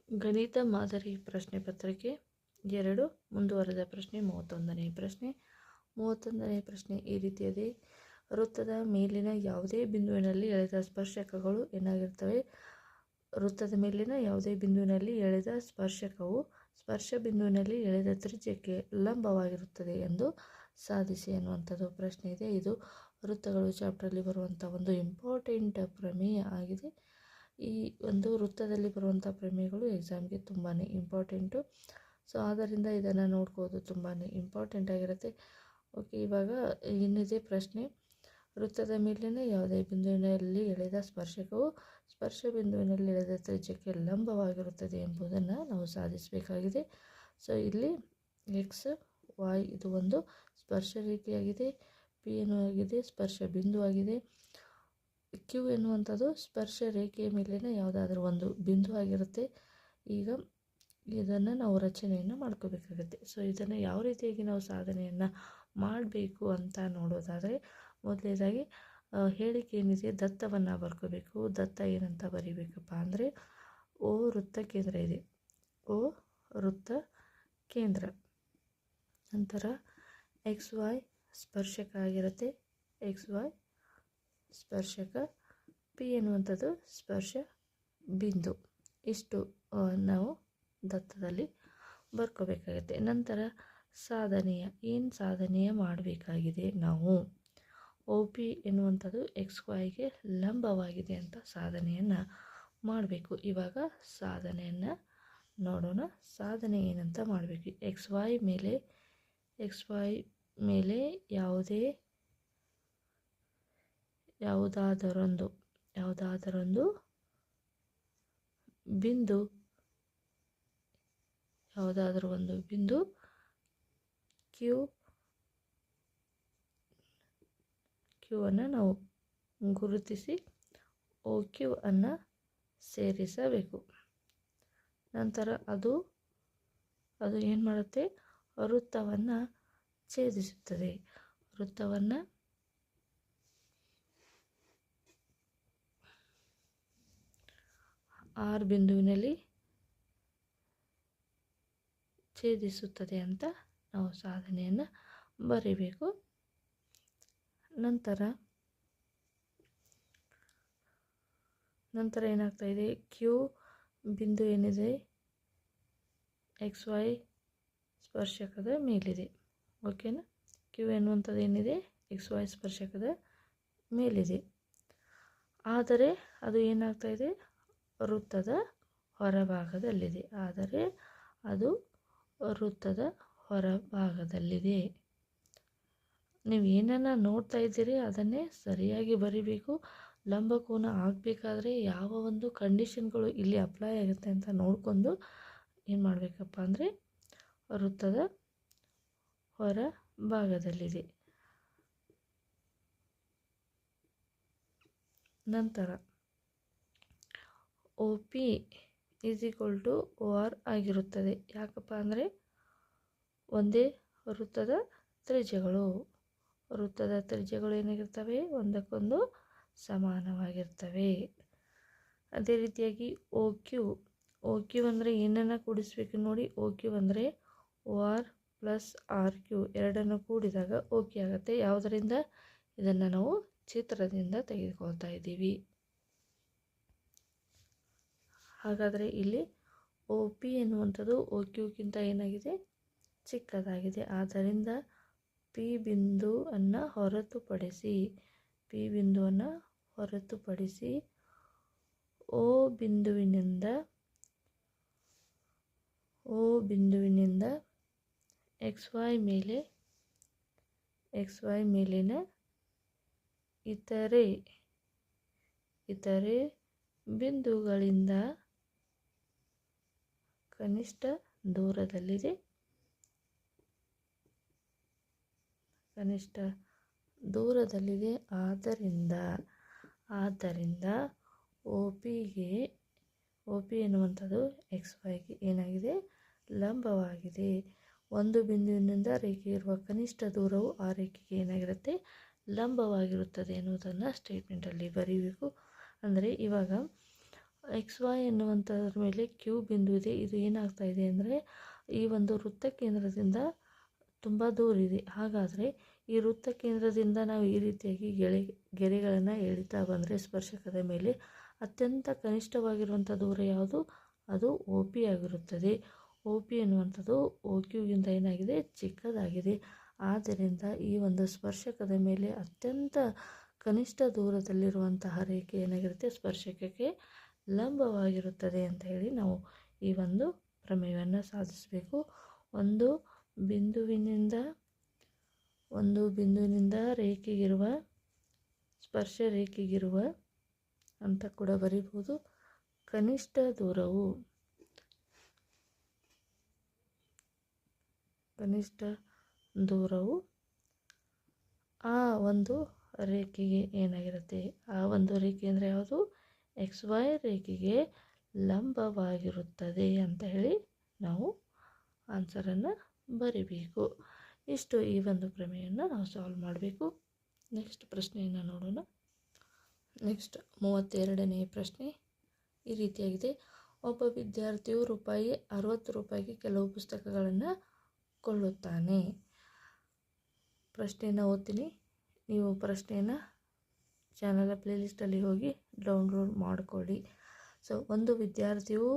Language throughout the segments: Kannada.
ಗಣಿತ ಮಾದರಿ ಪ್ರಶ್ನೆ ಪತ್ರಿಕೆ 2 ಮುಂದುವರೆದ ಪ್ರಶ್ನೆ 31ನೇ ಪ್ರಶ್ನೆ. 31ನೇ ಪ್ರಶ್ನೆ ಈ ರೀತಿಯದೆ. ವೃತ್ತದ ಮೇಲಿನ ಯಾವುದೇ ಬಿಂದುವಿನಲ್ಲಿ ಎಳೆದ ಸ್ಪರ್ಶಕಗಳು ಏನಾಗಿರ್ತವೆ? ವೃತ್ತದ ಮೇಲಿನ ಯಾವುದೇ ಬಿಂದುವಿನಲ್ಲಿ ಎಳೆದ ಸ್ಪರ್ಶಕವು ಸ್ಪರ್ಶ ಬಿಂದುವಿನಲ್ಲಿ ಎಳೆದ ತ್ರಿಜ್ಯಕ್ಕೆ ಲಂಬವಾಗಿರುತ್ತದೆ ಎಂದು ಸಾಧಿಸಿ ಎನ್ನುವಂಥದ್ದು ಪ್ರಶ್ನೆ ಇದೆ. ಇದು ವೃತ್ತಗಳು ಚಾಪ್ಟರ್ಲಿ ಬರುವಂಥ ಒಂದು ಇಂಪಾರ್ಟೆಂಟ್ ಪ್ರಮೇಯ ಆಗಿದೆ. ಈ ಒಂದು ವೃತ್ತದಲ್ಲಿ ಬರುವಂಥ ಪ್ರಮೇಯಗಳು ಎಕ್ಸಾಮ್ಗೆ ತುಂಬಾ ಇಂಪಾರ್ಟೆಂಟು. ಸೊ ಆದ್ದರಿಂದ ಇದನ್ನು ನೋಡ್ಕೋದು ತುಂಬಾ ಇಂಪಾರ್ಟೆಂಟ್ ಆಗಿರುತ್ತೆ. ಓಕೆ, ಇವಾಗ ಏನಿದೆ ಪ್ರಶ್ನೆ, ವೃತ್ತದ ಮೇಲಿನ ಯಾವುದೇ ಬಿಂದುವಿನಲ್ಲಿ ಎಳೆದ ಸ್ಪರ್ಶಕವು ಸ್ಪರ್ಶ ಬಿಂದುವಿನಲ್ಲಿ ಎಳೆದ ತ್ರಿಜ್ಯಕ್ಕೆ ಲಂಬವಾಗಿರುತ್ತದೆ ಎಂಬುದನ್ನು ನಾವು ಸಾಧಿಸಬೇಕಾಗಿದೆ. ಸೊ ಇಲ್ಲಿ ಎಕ್ಸ್ ವೈ ಇದು ಒಂದು ಸ್ಪರ್ಶ ರೇಖೆಯಾಗಿದೆ, ಪಿ ಎನ್ನುವಾಗಿದೆ ಸ್ಪರ್ಶ ಬಿಂದುವಾಗಿದೆ, ಕ್ಯೂ ಎನ್ನುವಂಥದ್ದು ಸ್ಪರ್ಶ ರೇಖೆಯ ಮೇಲಿನ ಯಾವುದಾದ್ರೂ ಒಂದು ಬಿಂದು ಆಗಿರುತ್ತೆ. ಈಗ ಇದನ್ನು ನಾವು ರಚನೆಯನ್ನು ಮಾಡ್ಕೋಬೇಕಾಗುತ್ತೆ. ಸೊ ಇದನ್ನು ಯಾವ ರೀತಿಯಾಗಿ ನಾವು ಸಾಧನೆಯನ್ನು ಮಾಡಬೇಕು ಅಂತ ನೋಡೋದಾದರೆ, ಮೊದಲನೇದಾಗಿ ಹೇಳಿಕೆ ಏನಿದೆ ದತ್ತವನ್ನು ಬರ್ಕೋಬೇಕು. ದತ್ತ ಏನಂತ ಬರೀಬೇಕಪ್ಪ ಅಂದರೆ, ಓ ವೃತ್ತ ಕೇಂದ್ರ ಇದೆ, ಓ ವೃತ್ತ ಕೇಂದ್ರ. ನಂತರ ಎಕ್ಸ್ ವೈ ಸ್ಪರ್ಶಕ ಆಗಿರುತ್ತೆ, ಎಕ್ಸ್ ವೈ ಸ್ಪರ್ಶಕ, ಪಿ ಎನ್ನುವಂಥದ್ದು ಸ್ಪರ್ಶ ಬಿಂದು. ಇಷ್ಟು ನಾವು ದತ್ತದಲ್ಲಿ ಬರ್ಕೋಬೇಕಾಗುತ್ತೆ. ನಂತರ ಏನು ಸಾಧನೆಯ ಮಾಡಬೇಕಾಗಿದೆ ನಾವು? ಒ ಪಿ ಎನ್ನುವಂಥದ್ದು ಎಕ್ಸ್ ವೈಗೆ ಲಂಬವಾಗಿದೆ ಅಂತ ಸಾಧನೆಯನ್ನು ಮಾಡಬೇಕು. ಇವಾಗ ಸಾಧನೆಯನ್ನು ನೋಡೋಣ. ಸಾಧನೆ ಏನಂತ ಮಾಡಬೇಕು? ಎಕ್ಸ್ ವೈ ಮೇಲೆ ಯಾವುದಾದರೊಂದು ಬಿಂದು ಕ್ಯೂ ಅನ್ನು ನಾವು ಗುರುತಿಸಿ ಓ ಕ್ಯೂ ಅನ್ನು ಸೇರಿಸಬೇಕು. ನಂತರ ಅದು ಏನು ಮಾಡುತ್ತೆ? ವೃತ್ತವನ್ನು ಛೇದಿಸುತ್ತದೆ. ವೃತ್ತವನ್ನು ಆರ್ ಬಿಂದುವಿನಲ್ಲಿ ಛೇದಿಸುತ್ತದೆ ಅಂತ ನಾವು ಸಾಧನೆಯನ್ನು ಬರೀಬೇಕು. ನಂತರ ಏನಾಗ್ತಾ ಇದೆ? ಕ್ಯೂ ಬಿಂದು ಏನಿದೆ ಎಕ್ಸ್ ವೈ ಸ್ಪರ್ಶಕದ ಮೇಲಿದೆ. ಓಕೆನಾ? ಕ್ಯೂ ಎನ್ನುವಂಥದ್ದು ಏನಿದೆ ಎಕ್ಸ್ ವೈ ಸ್ಪರ್ಶಕದ ಮೇಲಿದೆ. ಆದರೆ ಅದು ಏನಾಗ್ತಾ ಇದೆ? ವೃತ್ತದ ಹೊರಭಾಗದಲ್ಲಿದೆ. ನೀವು ಏನನ್ನು ನೋಡ್ತಾ ಇದ್ದೀರಿ ಅದನ್ನೇ ಸರಿಯಾಗಿ ಬರೀಬೇಕು. ಲಂಬಕೋನ ಆಗಬೇಕಾದ್ರೆ ಯಾವ ಒಂದು ಕಂಡೀಷನ್ಗಳು ಇಲ್ಲಿ ಅಪ್ಲೈ ಆಗುತ್ತೆ ಅಂತ ನೋಡಿಕೊಂಡು ಏನು ಮಾಡಬೇಕಪ್ಪ ಅಂದರೆ ವೃತ್ತದ ಹೊರಭಾಗದಲ್ಲಿದೆ. ನಂತರ ಒ ಪಿ = OR ಆಗಿರುತ್ತದೆ. ಯಾಕಪ್ಪ ಅಂದರೆ ಒಂದೇ ವೃತ್ತದ ತ್ರಿಜ್ಯಗಳು ಏನಾಗಿರ್ತವೆ? ಒಂದಕ್ಕೊಂದು ಸಮಾನವಾಗಿರ್ತವೆ. ಅದೇ ರೀತಿಯಾಗಿ ಓ ಕ್ಯೂ ಅಂದರೆ ಏನನ್ನು ಕೂಡಿಸ್ಬೇಕು ನೋಡಿ? ಓ ಕ್ಯೂ ಅಂದರೆ OR + RQ ಎರಡನ್ನು ಕೂಡಿದಾಗ ಓಕೆ ಆಗುತ್ತೆ. ಯಾವುದರಿಂದ? ಇದನ್ನು ನಾವು ಚಿತ್ರದಿಂದ ತೆಗೆದುಕೊಳ್ತಾ ಇದ್ದೀವಿ. ಹಾಗಾದರೆ ಇಲ್ಲಿ ಒ ಪಿ ಎನ್ನುವಂಥದ್ದು ಒ ಕ್ಯೂಗಿಂತ ಏನಾಗಿದೆ? ಚಿಕ್ಕದಾಗಿದೆ. ಆದ್ದರಿಂದ ಪಿ ಬಿಂದುವನ್ನು ಹೊರತುಪಡಿಸಿ ಓ ಬಿಂದುವಿನಿಂದ ಎಕ್ಸ್ ವೈ ಮೇಲಿನ ಇತರೆ ಬಿಂದುಗಳಿಂದ ಕನಿಷ್ಠ ದೂರದಲ್ಲಿದೆ. ಆದ್ದರಿಂದ ಒ ಪಿ ಎನ್ನುವಂಥದ್ದು ಎಕ್ಸ್ ವೈಗೆ ಏನಾಗಿದೆ? ಲಂಬವಾಗಿದೆ. ಒಂದು ಬಿಂದುವಿನಿಂದ ರೇಖೆ ಇರುವ ಕನಿಷ್ಠ ದೂರವು ಆ ರೇಖೆಗೆ ಏನಾಗಿರುತ್ತೆ? ಲಂಬವಾಗಿರುತ್ತದೆ ಎನ್ನುವುದನ್ನು ಸ್ಟೇಟ್ಮೆಂಟಲ್ಲಿ ಬರೀಬೇಕು. ಅಂದರೆ ಇವಾಗ ಎಕ್ಸ್ ವೈ ಎನ್ನುವಂಥದ್ರ ಮೇಲೆ ಕ್ಯೂ ಬಿಂದು ಇದೆ. ಇದು ಏನಾಗ್ತಾ ಇದೆ ಅಂದರೆ ಈ ಒಂದು ವೃತ್ತ ಕೇಂದ್ರದಿಂದ ತುಂಬ ದೂರ ಇದೆ. ಹಾಗಾದರೆ ಈ ವೃತ್ತ ಕೇಂದ್ರದಿಂದ ನಾವು ಈ ರೀತಿಯಾಗಿ ಗೆರೆಗಳನ್ನು ಎಳಿತಾ ಬಂದರೆ ಸ್ಪರ್ಶಕದ ಮೇಲೆ ಅತ್ಯಂತ ಕನಿಷ್ಠವಾಗಿರುವಂಥ ದೂರ ಯಾವುದು? ಅದು ಒ ಪಿ ಆಗಿರುತ್ತದೆ. ಒ ಪಿ ಎನ್ನುವಂಥದ್ದು ಒ ಕ್ಯೂಗಿಂತ ಏನಾಗಿದೆ? ಚಿಕ್ಕದಾಗಿದೆ. ಆದ್ದರಿಂದ ಈ ಒಂದು ಸ್ಪರ್ಶಕದ ಮೇಲೆ ಅತ್ಯಂತ ಕನಿಷ್ಠ ದೂರದಲ್ಲಿರುವಂತಹ ರೇಖೆ ಏನಾಗಿರುತ್ತೆ? ಸ್ಪರ್ಶಕಕ್ಕೆ ಲಂಬವಾಗಿರುತ್ತದೆ ಅಂತ ಹೇಳಿ ನಾವು ಈ ಒಂದು ಪ್ರಮೇಯವನ್ನು ಸಾಧಿಸಬೇಕು. ಒಂದು ಬಿಂದುವಿನಿಂದ ರೇಖೆಗಿರುವ ಸ್ಪರ್ಶ ರೇಖೆಗಿರುವ ಅಂತ ಕೂಡ ಬರೀಬಹುದು. ಕನಿಷ್ಠ ದೂರವು ಆ ಒಂದು ರೇಖೆಗೆ ಏನಾಗಿರುತ್ತೆ? ಆ ಒಂದು ರೇಖೆ ಅಂದರೆ ಯಾವುದು? ಎಕ್ಸ್ ವೈ ರೇಖೆಗೆ ಲಂಬವಾಗಿರುತ್ತದೆ ಅಂತ ಹೇಳಿ ನಾವು ಆನ್ಸರನ್ನು ಬರಿಬೇಕು. ಇಷ್ಟು ಈ ಒಂದು ಪ್ರಮೇಯವನ್ನು ನಾವು ಸಾಲ್ವ್ ಮಾಡಬೇಕು. ನೆಕ್ಸ್ಟ್ ಪ್ರಶ್ನೆಯನ್ನು ನೋಡೋಣ. ನೆಕ್ಸ್ಟ್ 32ನೇ ಪ್ರಶ್ನೆ ಈ ರೀತಿಯಾಗಿದೆ. ಒಬ್ಬ ವಿದ್ಯಾರ್ಥಿಯು ₹60 ಕೆಲವು ಪುಸ್ತಕಗಳನ್ನು ಕೊಳ್ಳುತ್ತಾನೆ. ಪ್ರಶ್ನೆಯನ್ನು ಓದ್ತೀನಿ. ನೀವು ಪ್ರಶ್ನೆಯನ್ನು ಚಾನಲ್ ಪ್ಲೇಲಿಸ್ಟಲ್ಲಿ ಹೋಗಿ ಡೌನ್ಲೋಡ್ ಮಾಡಿಕೊಳ್ಳಿ. ಒಂದು ವಿದ್ಯಾರ್ಥಿಯು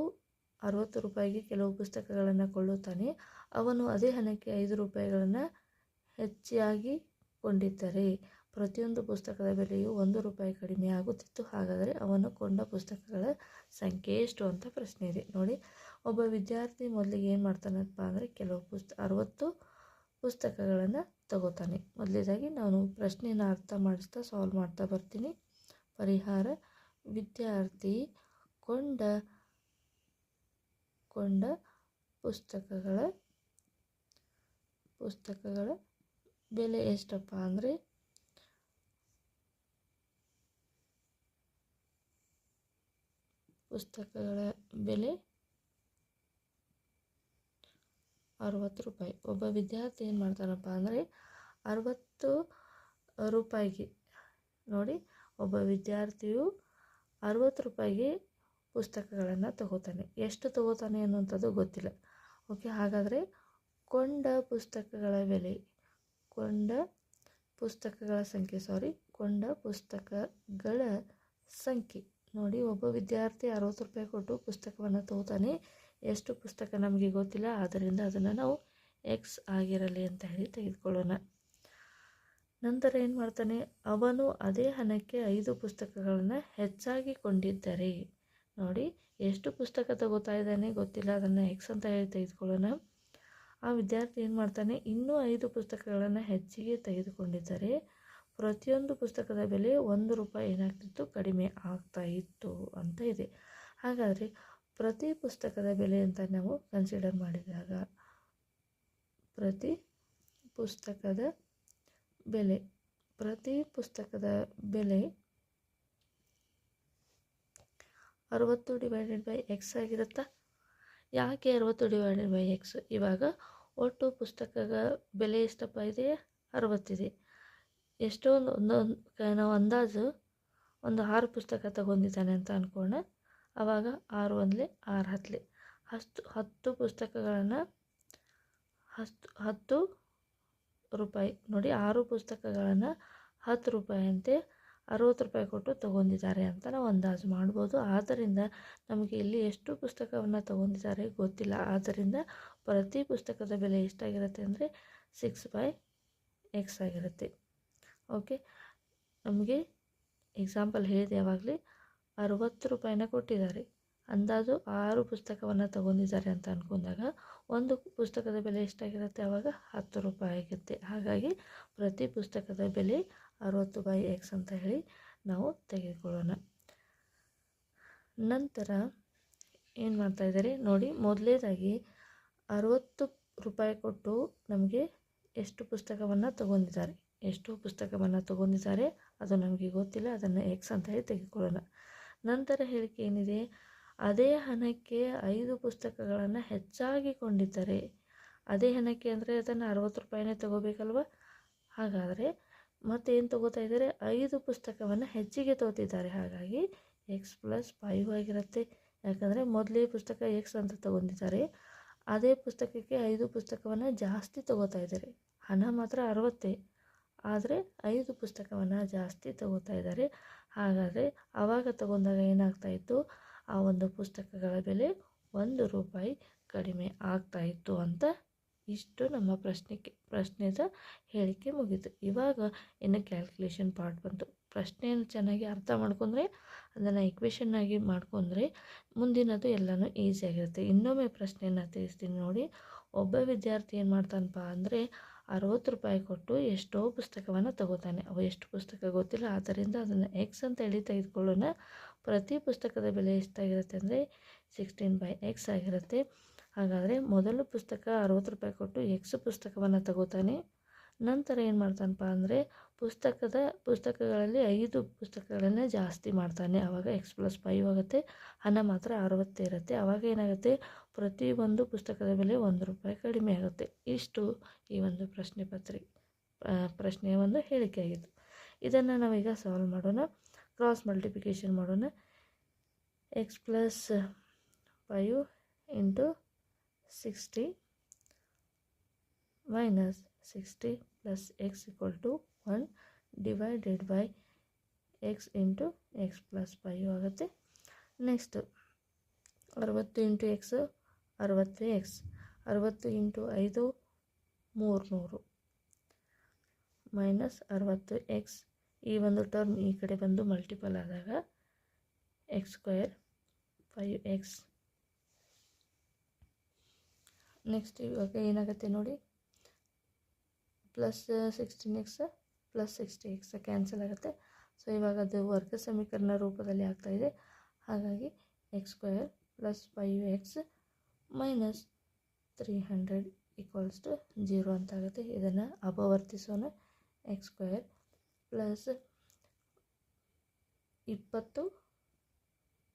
₹60 ಕೆಲವು ಪುಸ್ತಕಗಳನ್ನು ಕೊಳ್ಳುತ್ತಾನೆ. ಅವನು ಅದೇ ಹಣಕ್ಕೆ ₹5 ಹೆಚ್ಚಾಗಿ ಕೊಂಡಿದ್ದರೆ ಪ್ರತಿಯೊಂದು ಪುಸ್ತಕದ ಬೆಲೆಯು ₹1 ಕಡಿಮೆ ಆಗುತ್ತಿತ್ತು. ಹಾಗಾದರೆ ಅವನು ಕೊಂಡ ಪುಸ್ತಕಗಳ ಸಂಖ್ಯೆ ಎಷ್ಟು ಅಂತ ಪ್ರಶ್ನೆ ಇದೆ. ನೋಡಿ, ಒಬ್ಬ ವಿದ್ಯಾರ್ಥಿ ಮೊದಲಿಗೆ ಏನು ಮಾಡ್ತಾನಪ್ಪ ಅಂದರೆ ಕೆಲವು 60 ಪುಸ್ತಕಗಳನ್ನು ತಗೋತಾನೆ. ಮೊದಲೇದಾಗಿ ನಾನು ಪ್ರಶ್ನೆಯನ್ನು ಅರ್ಥ ಮಾಡಿಸ್ತಾ ಸಾಲ್ವ್ ಮಾಡ್ತಾ ಬರ್ತೀನಿ. ಪರಿಹಾರ: ವಿದ್ಯಾರ್ಥಿ ಕೊಂಡ ಪುಸ್ತಕಗಳ ಬೆಲೆ ಎಷ್ಟಪ್ಪ ಅಂದರೆ ಪುಸ್ತಕಗಳ ಬೆಲೆ ₹60. ಒಬ್ಬ ವಿದ್ಯಾರ್ಥಿ ಏನು ಮಾಡ್ತಾನಪ್ಪ ಅಂದರೆ ₹60 ನೋಡಿ, ಒಬ್ಬ ವಿದ್ಯಾರ್ಥಿಯು ₹60 ಪುಸ್ತಕಗಳನ್ನು ತಗೋತಾನೆ. ಎಷ್ಟು ತಗೋತಾನೆ ಅನ್ನುವಂಥದ್ದು ಗೊತ್ತಿಲ್ಲ. ಓಕೆ, ಹಾಗಾದರೆ ಕೊಂಡ ಪುಸ್ತಕಗಳ ಸಂಖ್ಯೆ ನೋಡಿ, ಒಬ್ಬ ವಿದ್ಯಾರ್ಥಿ ₹60 ಕೊಟ್ಟು ಪುಸ್ತಕವನ್ನು ತಗೋತಾನೆ. ಎಷ್ಟು ಪುಸ್ತಕ ನಮಗೆ ಗೊತ್ತಿಲ್ಲ, ಆದ್ದರಿಂದ ಅದನ್ನು ನಾವು ಎಕ್ಸ್ ಆಗಿರಲಿ ಅಂತ ಹೇಳಿ ತೆಗೆದುಕೊಳ್ಳೋಣ. ನಂತರ ಏನು ಮಾಡ್ತಾನೆ? ಅವನು ಅದೇ ಹಣಕ್ಕೆ 5 ಪುಸ್ತಕಗಳನ್ನು ಹೆಚ್ಚಾಗಿ ಕೊಂಡಿದ್ದರೆ ನೋಡಿ, ಎಷ್ಟು ಪುಸ್ತಕ ತಗೋತಾ ಇದ್ದಾನೆ ಗೊತ್ತಿಲ್ಲ, ಅದನ್ನು ಎಕ್ಸ್ ಅಂತ ಹೇಳಿ ತೆಗೆದುಕೊಳ್ಳೋಣ. ಆ ವಿದ್ಯಾರ್ಥಿ ಏನು ಮಾಡ್ತಾನೆ? ಇನ್ನೂ 5 ಪುಸ್ತಕಗಳನ್ನು ಹೆಚ್ಚಿಗೆ ತೆಗೆದುಕೊಂಡಿದ್ದರೆ ಪ್ರತಿಯೊಂದು ಪುಸ್ತಕದ ಬೆಲೆ ₹1 ಏನಾಗ್ತಿತ್ತು? ಕಡಿಮೆ ಆಗ್ತಾ ಇತ್ತು ಅಂತ ಇದೆ. ಹಾಗಾದರೆ ಪ್ರತಿ ಪುಸ್ತಕದ ಬೆಲೆ ಅಂತ ನಾವು ಕನ್ಸಿಡರ್ ಮಾಡಿದಾಗ ಪ್ರತಿ ಪುಸ್ತಕದ ಬೆಲೆ $60/X ಆಗಿರುತ್ತಾ? ಯಾಕೆ 60/X? ಇವಾಗ ಒಟ್ಟು ಪುಸ್ತಕದ ಬೆಲೆ ಎಷ್ಟಪ್ಪ ಇದೆ? 60 ಇದೆ. ನಾವು ಅಂದಾಜು ಒಂದು 6 ಪುಸ್ತಕ ತಗೊಂಡಿದ್ದಾನೆ ಅಂತ ಅಂದ್ಕೋಣ. ಆವಾಗ 6 1 6 10 10 ಪುಸ್ತಕಗಳನ್ನು ₹10 ನೋಡಿ, 6 ಪುಸ್ತಕಗಳನ್ನು ₹10 ಅಂತೆ ₹60 ಕೊಟ್ಟು ತಗೊಂಡಿದ್ದಾರೆ ಅಂತ ನಾವು ಅಂದಾಜು ಮಾಡ್ಬೋದು. ಆದ್ದರಿಂದ ನಮಗೆ ಇಲ್ಲಿ ಎಷ್ಟು ಪುಸ್ತಕವನ್ನು ತಗೊಂಡಿದ್ದಾರೆ ಗೊತ್ತಿಲ್ಲ. ಆದ್ದರಿಂದ ಪ್ರತಿ ಪುಸ್ತಕದ ಬೆಲೆ ಎಷ್ಟಾಗಿರುತ್ತೆ ಅಂದರೆ 6/X ಆಗಿರುತ್ತೆ. ಓಕೆ, ನಮಗೆ ಎಕ್ಸಾಂಪಲ್ ಹೇಳಿದೆ, ಯಾವಾಗಲೇ ₹60 ಕೊಟ್ಟಿದ್ದಾರೆ, ಅಂದಾಜು 6 ಪುಸ್ತಕವನ್ನು ತಗೊಂಡಿದ್ದಾರೆ ಅಂತ ಅಂದ್ಕೊಂಡಾಗ ಒಂದು ಪುಸ್ತಕದ ಬೆಲೆ ಎಷ್ಟಾಗಿರುತ್ತೆ? ಆವಾಗ ₹10 ಆಗುತ್ತೆ. ಹಾಗಾಗಿ ಪ್ರತಿ ಪುಸ್ತಕದ ಬೆಲೆ 60/X ಅಂತ ಹೇಳಿ ನಾವು ತೆಗೆದುಕೊಳ್ಳೋಣ. ನಂತರ ಏನು ಮಾಡ್ತಾ ಇದ್ದಾರೆ ನೋಡಿ, ಮೊದಲೇದಾಗಿ ₹60 ಕೊಟ್ಟು ನಮಗೆ ಎಷ್ಟು ಪುಸ್ತಕವನ್ನು ತಗೊಂಡಿದ್ದಾರೆ ಅದು ನಮಗೆ ಗೊತ್ತಿಲ್ಲ, ಅದನ್ನು ಎಕ್ಸ್ ಅಂತ ಹೇಳಿ ತೆಗೆದುಕೊಳ್ಳೋಣ. ನಂತರ ಹೇಳಿಕೆ ಏನಿದೆ? ಅದೇ ಹಣಕ್ಕೆ 5 ಪುಸ್ತಕಗಳನ್ನು ಹೆಚ್ಚಾಗಿ ಕೊಂಡಿದ್ದಾರೆ. ಅದೇ ಹಣಕ್ಕೆ ಅಂದರೆ ಅದನ್ನು ₹60 ತಗೋಬೇಕಲ್ವ? ಹಾಗಾದರೆ ಮತ್ತೇನು ತಗೋತಾ ಇದ್ದಾರೆ? 5 ಪುಸ್ತಕವನ್ನು ಹೆಚ್ಚಿಗೆ ತಗೋತಿದ್ದಾರೆ. ಹಾಗಾಗಿ ಎಕ್ಸ್ ಪ್ಲಸ್ 5 ಆಗಿರುತ್ತೆ. ಯಾಕಂದರೆ ಮೊದಲೇ ಪುಸ್ತಕ ಎಕ್ಸ್ ಅಂತ ತಗೊಂಡಿದ್ದಾರೆ, ಅದೇ ಪುಸ್ತಕಕ್ಕೆ 5 ಪುಸ್ತಕವನ್ನು ಜಾಸ್ತಿ ತಗೋತಾ ಇದ್ದಾರೆ. ಹಣ ಮಾತ್ರ 60, ಆದರೆ 5 ಪುಸ್ತಕವನ್ನು ಜಾಸ್ತಿ ತಗೋತಾ ಇದ್ದಾರೆ. ಹಾಗಾದರೆ ಆವಾಗ ತಗೊಂಡಾಗ ಏನಾಗ್ತಾಯಿತ್ತು, ಆ ಒಂದು ಪುಸ್ತಕಗಳ ಬೆಲೆ 1 ರೂಪಾಯಿ ಕಡಿಮೆ ಆಗ್ತಾಯಿತ್ತು ಅಂತ ಇಷ್ಟು ನಮ್ಮ ಪ್ರಶ್ನೆದ ಹೇಳಿಕೆ ಮುಗೀತು. ಇವಾಗ ಇನ್ನು ಕ್ಯಾಲ್ಕುಲೇಷನ್ ಪಾರ್ಟ್ ಬಂತು. ಪ್ರಶ್ನೆಯನ್ನು ಚೆನ್ನಾಗಿ ಅರ್ಥ ಮಾಡ್ಕೊಂಡ್ರೆ, ಅದನ್ನು ಇಕ್ವೇಷನ್ನಾಗಿ ಮಾಡ್ಕೊಂಡ್ರೆ ಮುಂದಿನದು ಎಲ್ಲನೂ ಈಸಿಯಾಗಿರುತ್ತೆ. ಇನ್ನೊಮ್ಮೆ ಪ್ರಶ್ನೆಯನ್ನು ತಿಳಿಸ್ತೀನಿ ನೋಡಿ. ಒಬ್ಬ ವಿದ್ಯಾರ್ಥಿ ಏನು ಮಾಡ್ತಾನಪ್ಪ ಅಂದರೆ 60 ರೂಪಾಯಿ ಕೊಟ್ಟು ಎಷ್ಟೋ ಪುಸ್ತಕವನ್ನು ತಗೋತಾನೆ. ಅವು ಎಷ್ಟು ಪುಸ್ತಕ ಗೊತ್ತಿಲ್ಲ, ಆದ್ದರಿಂದ ಅದನ್ನು ಎಕ್ಸ್ ಅಂತ ಹೇಳಿ ತೆಗೆದುಕೊಳ್ಳೋಣ. ಪ್ರತಿ ಪುಸ್ತಕದ ಬೆಲೆ ಎಷ್ಟಾಗಿರುತ್ತೆ ಅಂದರೆ 16/x ಆಗಿರುತ್ತೆ. ಹಾಗಾದರೆ ಮೊದಲು ಪುಸ್ತಕ 60 ರೂಪಾಯಿ ಕೊಟ್ಟು ಎಕ್ಸ್ ಪುಸ್ತಕವನ್ನು ತಗೋತಾನೆ. ನಂತರ ಏನು ಮಾಡ್ತಾನಪ್ಪ ಅಂದರೆ ಪುಸ್ತಕಗಳಲ್ಲಿ 5 ಪುಸ್ತಕಗಳನ್ನು ಜಾಸ್ತಿ ಮಾಡ್ತಾನೆ. ಆವಾಗ ಎಕ್ಸ್ ಪ್ಲಸ್ 5 ಆಗುತ್ತೆ. ಹಣ ಮಾತ್ರ 60 ಇರುತ್ತೆ. ಆವಾಗ ಏನಾಗುತ್ತೆ, ಪ್ರತಿಯೊಂದು ಪುಸ್ತಕದ ಬೆಲೆ 1 ರೂಪಾಯಿ ಕಡಿಮೆ ಆಗುತ್ತೆ. ಇಷ್ಟು ಈ ಒಂದು ಪ್ರಶ್ನೆಯ ಒಂದು ಹೇಳಿಕೆ ಆಗಿತ್ತು. ಇದನ್ನು ನಾವೀಗ ಸಾಲ್ವ್ ಮಾಡೋಣ. ಕ್ರಾಸ್ ಮಲ್ಟಿಪ್ಲಿಕೇಶನ್ ಮಾಡೋಣ. X plus 5 into 60 minus 60 plus x equal to 1 divided by x into x plus 5 ಆಗುತ್ತೆ. Next 60 into x 60x, 60 into 5 300 minus 60x. ಈ ಒಂದು ಟರ್ಮ್ ಈ ಕಡೆ ಬಂದು ಮಲ್ಟಿಪಲ್ ಆದಾಗ ಎಕ್ಸ್ ಸ್ಕ್ವೇರ್ 5x. ನೆಕ್ಸ್ಟ್ ಇವಾಗ ಏನಾಗುತ್ತೆ ನೋಡಿ, plus 16x plus 60x cancel ಆಗುತ್ತೆ. ಸೊ ಇವಾಗ ಅದು ವರ್ಗ ಸಮೀಕರಣ ರೂಪದಲ್ಲಿ ಆಗ್ತಾಯಿದೆ. ಹಾಗಾಗಿ x square plus 5x minus 300 equals to 0 ಅಂತಾಗುತ್ತೆ. ಇದನ್ನು ಅಪವರ್ತಿಸೋಣ. X square plus 20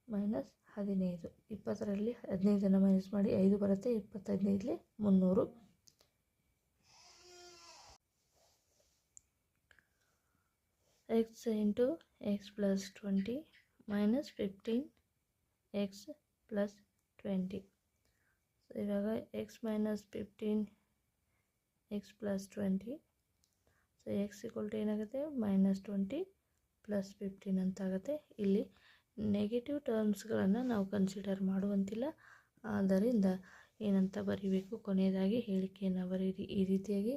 minus 15. 20ರಲ್ಲಿ 15 ಮೈನಸ್ ಮಾಡಿ 5 ಬರುತ್ತೆ. 25 300. X into x plus 20 minus 15x plus 20. So ಇವಾಗ x minus 15 x plus 20. So x equal to ಏನಾಗುತ್ತೆ, ಮೈನಸ್ 20 ಪ್ಲಸ್ 15 ಅಂತಾಗುತ್ತೆ. ಇಲ್ಲಿ ನೆಗೆಟಿವ್ ಟರ್ಮ್ಸ್ಗಳನ್ನು ನಾವು ಕನ್ಸಿಡರ್ ಮಾಡುವಂತಿಲ್ಲ. ಆದ್ದರಿಂದ ಏನಂತ ಬರೀಬೇಕು, ಕೊನೆಯದಾಗಿ ಹೇಳಿಕೆಯನ್ನು ಬರೀರಿ ಈ ರೀತಿಯಾಗಿ.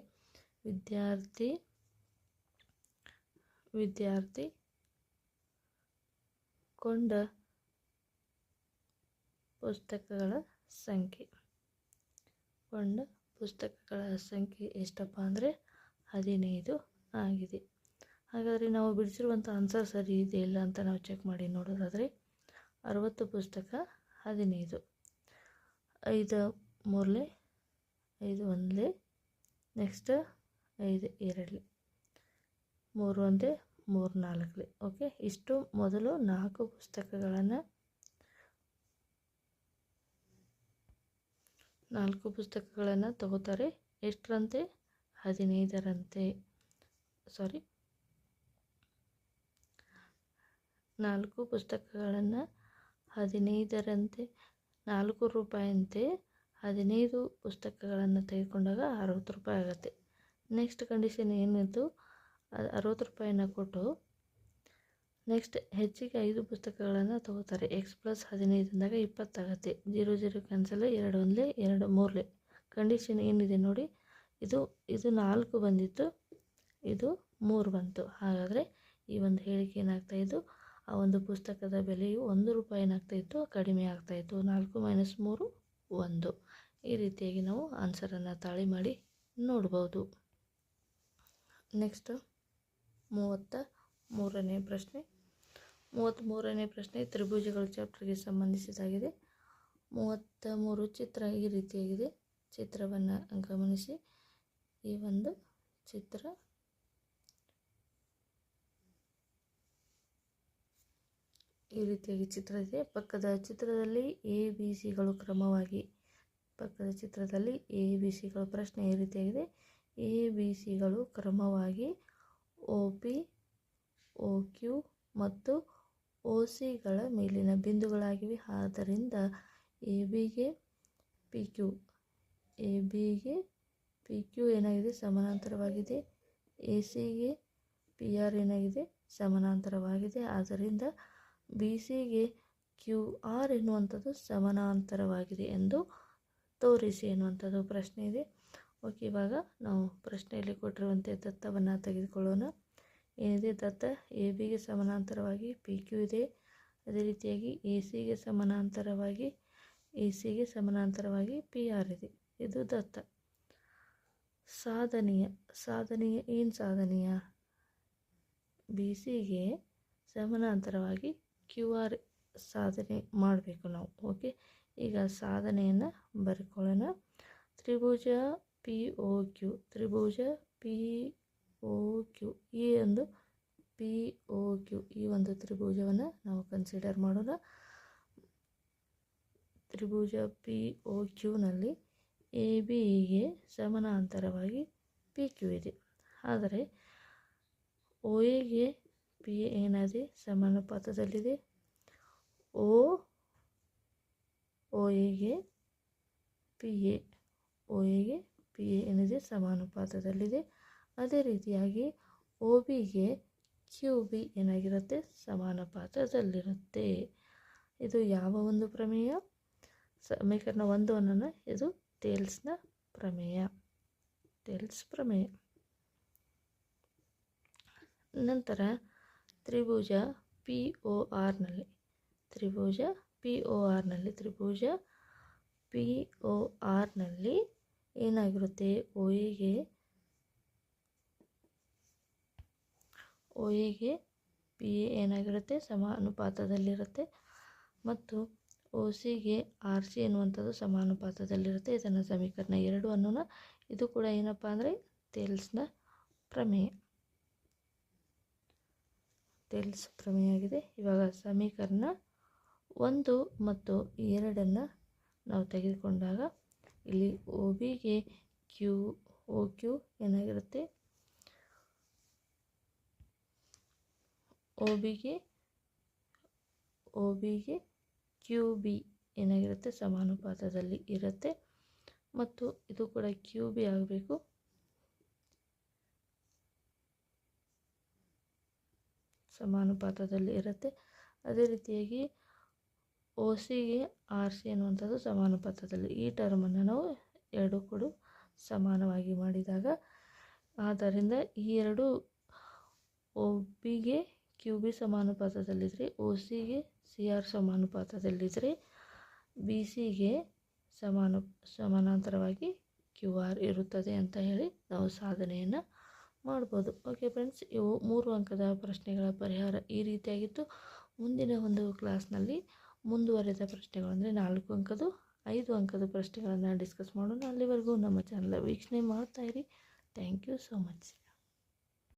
ವಿದ್ಯಾರ್ಥಿ ಕೊಂಡ ಪುಸ್ತಕಗಳ ಸಂಖ್ಯೆ ಎಷ್ಟಪ್ಪ ಅಂದರೆ 15 ಆಗಿದೆ. ಹಾಗಾದರೆ ನಾವು ಬಿಡಿಸಿರುವಂಥ ಆನ್ಸರ್ ಸರಿ ಇದೆ ಇಲ್ಲ ಅಂತ ನಾವು ಚೆಕ್ ಮಾಡಿ ನೋಡೋದಾದರೆ 60 ಪುಸ್ತಕ 15, 5 3 5 1, ನೆಕ್ಸ್ಟ್ 5 2, 3 1 3 4. ಓಕೆ, ಇಷ್ಟು ಮೊದಲು 4 ಪುಸ್ತಕಗಳನ್ನು ತಗೋತಾರೆ. ಎಷ್ಟರಂತೆ, 15ರಂತೆ. 4 ಪುಸ್ತಕಗಳನ್ನು 15ರಂತೆ, 4 ರೂಪಾಯಿಯಂತೆ 15 ಪುಸ್ತಕಗಳನ್ನು ತೆಗೆದುಕೊಂಡಾಗ 60 ರೂಪಾಯಿ ಆಗುತ್ತೆ. ನೆಕ್ಸ್ಟ್ ಕಂಡೀಷನ್ ಏನಿತ್ತು, 60 ರೂಪಾಯಿನ ಕೊಟ್ಟು ನೆಕ್ಸ್ಟ್ ಹೆಚ್ಚಿಗೆ 5 ಪುಸ್ತಕಗಳನ್ನು ತಗೋತಾರೆ. ಎಕ್ಸ್ ಪ್ಲಸ್ 15 ಅಂದಾಗ 20 ಆಗುತ್ತೆ. 0 0 ಕ್ಯಾನ್ಸಲ್, 2 1 2 3. ಕಂಡೀಷನ್ ಏನಿದೆ ನೋಡಿ, ಇದು 4 ಬಂದಿತ್ತು, ಇದು 3 ಬಂತು. ಹಾಗಾದರೆ ಈ ಒಂದು ಹೇಳಿಕೆ ಏನಾಗ್ತಾಯಿತ್ತು, ಆ ಒಂದು ಪುಸ್ತಕದ ಬೆಲೆಯು 1 ರೂಪಾಯಿ ಏನಾಗ್ತಾಯಿತ್ತು, ಕಡಿಮೆ ಆಗ್ತಾಯಿತ್ತು. 4 ಮೈನಸ್ 3 1. ಈ ರೀತಿಯಾಗಿ ನಾವು ಆನ್ಸರನ್ನು ತಾಳಿ ಮಾಡಿ ನೋಡ್ಬೋದು. ನೆಕ್ಸ್ಟ್ 33ನೇ ಪ್ರಶ್ನೆ. 33ನೇ ಪ್ರಶ್ನೆ ತ್ರಿಭುಜಗಳು ಚಾಪ್ಟರ್ಗೆ ಸಂಬಂಧಿಸಿದಾಗಿದೆ. 33 ಚಿತ್ರ ಈ ರೀತಿಯಾಗಿದೆ. ಚಿತ್ರವನ್ನು ಗಮನಿಸಿ. ಈ ಒಂದು ಚಿತ್ರ ಈ ರೀತಿಯಾಗಿ ಚಿತ್ರ ಇದೆ. ಪಕ್ಕದ ಚಿತ್ರದಲ್ಲಿ ABCಗಳು ಕ್ರಮವಾಗಿ ಪ್ರಶ್ನೆ ಈ ರೀತಿಯಾಗಿದೆ. ABCಗಳು ಕ್ರಮವಾಗಿ OP, OQ ಮತ್ತು OCಗಳ ಮೇಲಿನ ಬಿಂದುಗಳಾಗಿವೆ. ಆದ್ದರಿಂದ ABಗೆ PQ ಏನಾಗಿದೆ, ಸಮಾನಾಂತರವಾಗಿದೆ. ACಗೆ PR ಏನಾಗಿದೆ, ಸಮಾನಾಂತರವಾಗಿದೆ. ಆದ್ದರಿಂದ BCಗೆ QR ಎನ್ನುವಂಥದ್ದು ಸಮಾನಾಂತರವಾಗಿದೆ ಎಂದು ತೋರಿಸಿ ಎನ್ನುವಂಥದ್ದು ಪ್ರಶ್ನೆ ಇದೆ. ಓಕೆ, ಇವಾಗ ನಾವು ಪ್ರಶ್ನೆಯಲ್ಲಿ ಕೊಟ್ಟಿರುವಂತೆ ದತ್ತವನ್ನು ತೆಗೆದುಕೊಳ್ಳೋಣ. ಏನಿದೆ, ದತ್ತ ABಗೆ ಸಮಾನಾಂತರವಾಗಿ PQ ಇದೆ. ಅದೇ ರೀತಿಯಾಗಿ ACಗೆ ಸಮಾನಾಂತರವಾಗಿ PR ಇದೆ. ಇದು ದತ್ತ. ಸಾಧನೀಯ ಏನು ಸಾಧನೀಯ? BCಗೆ ಸಮಾನಾಂತರವಾಗಿ QR ಸಾಧನೆ ಮಾಡಬೇಕು ನಾವು. ಓಕೆ, ಈಗ ಸಾಧನೆಯನ್ನು ಬರ್ಕೊಳ್ಳೋಣ. ತ್ರಿಭುಜ POQ ಈ ಒಂದು POQ ಈ ಒಂದು ತ್ರಿಭುಜವನ್ನು ನಾವು ಕನ್ಸಿಡರ್ ಮಾಡೋಣ. ತ್ರಿಭುಜ POQನಲ್ಲಿ ABಗೆ ಸಮಾನಾಂತರವಾಗಿ PQ ಇದೆ. ಆದರೆ OAಗೆ PA ಏನಾಗಿದೆ, ಸಮಾನುಪಾತದಲ್ಲಿದೆ. OAಗೆ PA ಏನಿದೆ, ಸಮಾನುಪಾತದಲ್ಲಿದೆ. ಅದೇ ರೀತಿಯಾಗಿ OBಗೆ QB ಏನಾಗಿರುತ್ತೆ, ಸಮಾನುಪಾತದಲ್ಲಿರುತ್ತೆ. ಇದು ಯಾವ ಒಂದು ಪ್ರಮೇಯ? ಸಮೀಕರಣ 1 ಇದು ಟೇಲ್ಸ್ನ ಪ್ರಮೇಯ. ನಂತರ ತ್ರಿಭುಜ PORನಲ್ಲಿ ಏನಾಗಿರುತ್ತೆ, OAಗೆ PA ಏನಾಗಿರುತ್ತೆ, ಸಮಾನುಪಾತದಲ್ಲಿರುತ್ತೆ. ಮತ್ತು OCಗೆ RC ಎನ್ನುವಂಥದ್ದು ಸಮಾನುಪಾತದಲ್ಲಿರುತ್ತೆ. ಇದನ್ನು ಸಮೀಕರಣ 2 ಅನ್ನೋಣ. ಇದು ಕೂಡ ಏನಪ್ಪ ಅಂದರೆ ಟೇಲ್ಸ್ ಪ್ರಮೇಯ ಆಗಿದೆ. ಇವಾಗ ಸಮೀಕರಣ 1 ಮತ್ತು 2 ನಾವು ತೆಗೆದುಕೊಂಡಾಗ ಇಲ್ಲಿ OBಗೆ OQ ಏನಾಗಿರುತ್ತೆ, OBಗೆ QB ಏನಾಗಿರುತ್ತೆ, ಸಮಾನುಪಾತದಲ್ಲಿ ಇರುತ್ತೆ. ಮತ್ತು ಇದು ಕೂಡ QB ಆಗಬೇಕು. ಸಮಾನುಪಾತದಲ್ಲಿ ಇರುತ್ತೆ. ಅದೇ ರೀತಿಯಾಗಿ OCಗೆ RC ಅನ್ನುವಂಥದ್ದು ಸಮಾನುಪಾತದಲ್ಲಿ. ಈ ಟರ್ಮನ್ನು ನಾವು ಎರಡು ಕೂಡ ಸಮಾನವಾಗಿ ಮಾಡಿದಾಗ, ಆದ್ದರಿಂದ ಈ ಎರಡು OBಗೆ QB ಸಮಾನುಪಾತದಲ್ಲಿದ್ದರೆ, OCಗೆ CR ಸಮಾನುಪಾತದಲ್ಲಿದ್ದರೆ, BCಗೆ ಸಮಾನಾಂತರವಾಗಿ QR ಇರುತ್ತದೆ ಅಂತ ಹೇಳಿ ನಾವು ಸಾಧನೆಯನ್ನು ಮಾಡ್ಬೋದು. ಓಕೆ ಫ್ರೆಂಡ್ಸ್, ಇವು 3 ಅಂಕದ ಪ್ರಶ್ನೆಗಳ ಪರಿಹಾರ ಈ ರೀತಿಯಾಗಿತ್ತು. ಮುಂದಿನ ಒಂದು ಕ್ಲಾಸ್ನಲ್ಲಿ ಮುಂದುವರೆದ ಪ್ರಶ್ನೆಗಳು ಅಂದರೆ 4 ಅಂಕದ 5 ಅಂಕದ ಪ್ರಶ್ನೆಗಳನ್ನು ಡಿಸ್ಕಸ್ ಮಾಡೋಣ. ಅಲ್ಲಿವರೆಗೂ ನಮ್ಮ ಚಾನಲ್ ವೀಕ್ಷಣೆ ಮಾಡ್ತಾಯಿರಿ. Thank you so much.